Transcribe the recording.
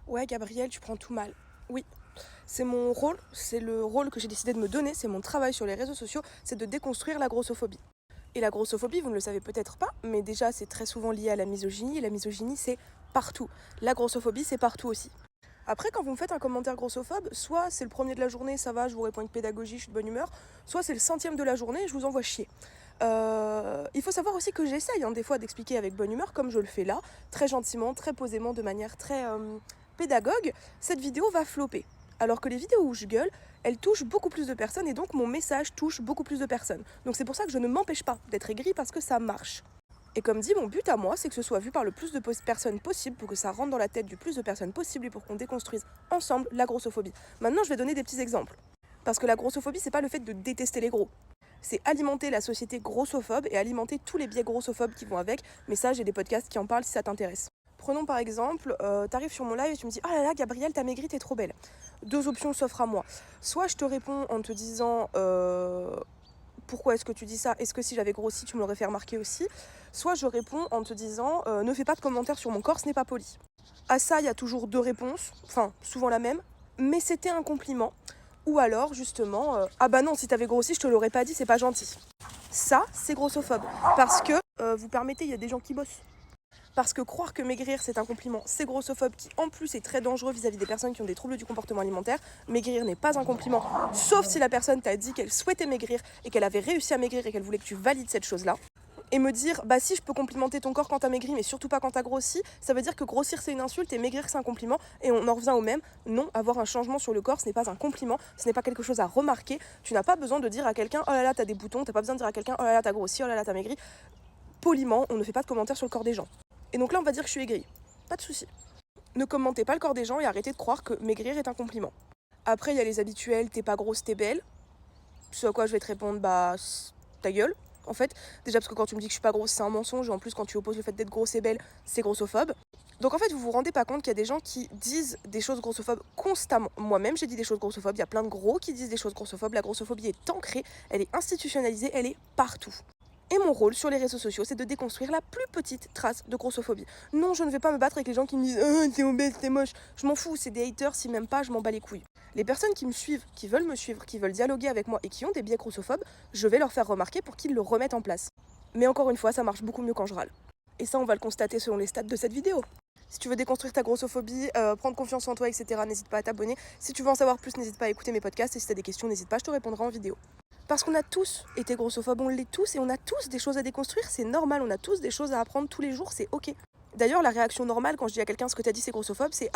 Ouais, Gabriel, tu prends tout mal. Oui, c'est mon rôle, c'est le rôle que j'ai décidé de me donner, c'est mon travail sur les réseaux sociaux, c'est de déconstruire la grossophobie. Et la grossophobie, vous ne le savez peut-être pas, mais déjà c'est très souvent lié à la misogynie, et la misogynie c'est partout. La grossophobie c'est partout aussi. Après, quand vous me faites un commentaire grossophobe, soit c'est le premier de la journée, ça va, je vous réponds avec pédagogie, je suis de bonne humeur, soit c'est le centième de la journée et je vous envoie chier. Il faut savoir aussi que j'essaye des fois d'expliquer avec bonne humeur, comme je le fais là, très gentiment, très posément, de manière très pédagogue. Cette vidéo va flopper. Alors que les vidéos où je gueule, elles touchent beaucoup plus de personnes et donc mon message touche beaucoup plus de personnes. Donc c'est pour ça que je ne m'empêche pas d'être aigrie parce que ça marche. Et comme dit, mon but à moi, c'est que ce soit vu par le plus de personnes possible pour que ça rentre dans la tête du plus de personnes possible et pour qu'on déconstruise ensemble la grossophobie. Maintenant, je vais donner des petits exemples. Parce que la grossophobie, c'est pas le fait de détester les gros. C'est alimenter la société grossophobe et alimenter tous les biais grossophobes qui vont avec. Mais ça, j'ai des podcasts qui en parlent si ça t'intéresse. Prenons par exemple, t'arrives sur mon live et tu me dis « Oh là là, Gabrielle, t'as maigri, t'es trop belle ». Deux options s'offrent à moi. Soit je te réponds en te disant pourquoi est-ce que tu dis ça? Est-ce que si j'avais grossi, tu me l'aurais fait remarquer aussi? Soit je réponds en te disant ne fais pas de commentaires sur mon corps, ce n'est pas poli. À ça, il y a toujours deux réponses, enfin souvent la même, mais c'était un compliment. Ou alors justement ah bah non, si t'avais grossi, je te l'aurais pas dit, c'est pas gentil. Ça, c'est grossophobe. Parce que, vous permettez, il y a des gens qui bossent. Parce que croire que maigrir c'est un compliment, c'est grossophobe qui en plus est très dangereux vis-à-vis des personnes qui ont des troubles du comportement alimentaire. Maigrir n'est pas un compliment, sauf si la personne t'a dit qu'elle souhaitait maigrir et qu'elle avait réussi à maigrir et qu'elle voulait que tu valides cette chose-là. Et me dire, bah si je peux complimenter ton corps quand t'as maigri, mais surtout pas quand t'as grossi, ça veut dire que grossir c'est une insulte et maigrir c'est un compliment. Et on en revient au même, non, avoir un changement sur le corps ce n'est pas un compliment, ce n'est pas quelque chose à remarquer. Tu n'as pas besoin de dire à quelqu'un, oh là là t'as des boutons, t'as pas besoin de dire à quelqu'un, oh là là t'as grossi, oh là là t'as maigri. Poliment, on ne fait pas de commentaires sur le corps des gens. Et donc là, on va dire que je suis aigrie. Pas de souci. Ne commentez pas le corps des gens et arrêtez de croire que maigrir est un compliment. Après, il y a les habituels, t'es pas grosse, t'es belle. Ce à quoi je vais te répondre, bah, ta gueule. En fait, déjà parce que quand tu me dis que je suis pas grosse, c'est un mensonge. Et en plus, quand tu opposes le fait d'être grosse et belle, c'est grossophobe. Donc en fait, vous vous rendez pas compte qu'il y a des gens qui disent des choses grossophobes constamment. Moi-même, j'ai dit des choses grossophobes. Il y a plein de gros qui disent des choses grossophobes. La grossophobie est ancrée, elle est institutionnalisée, elle est partout. Et mon rôle sur les réseaux sociaux, c'est de déconstruire la plus petite trace de grossophobie. Non, je ne vais pas me battre avec les gens qui me disent « t'es obèse, t'es moche ». Je m'en fous, c'est des haters, si même pas, je m'en bats les couilles. Les personnes qui me suivent, qui veulent me suivre, qui veulent dialoguer avec moi et qui ont des biais grossophobes, je vais leur faire remarquer pour qu'ils le remettent en place. Mais encore une fois, ça marche beaucoup mieux quand je râle. Et ça, on va le constater selon les stats de cette vidéo. Si tu veux déconstruire ta grossophobie, prendre confiance en toi, etc., n'hésite pas à t'abonner. Si tu veux en savoir plus, n'hésite pas à écouter mes podcasts. Et si tu as des questions, n'hésite pas, je te répondrai en vidéo. Parce qu'on a tous été grossophobes, on l'est tous, et on a tous des choses à déconstruire, c'est normal, on a tous des choses à apprendre tous les jours, c'est ok. D'ailleurs, la réaction normale quand je dis à quelqu'un ce que t'as dit c'est grossophobe, c'est ah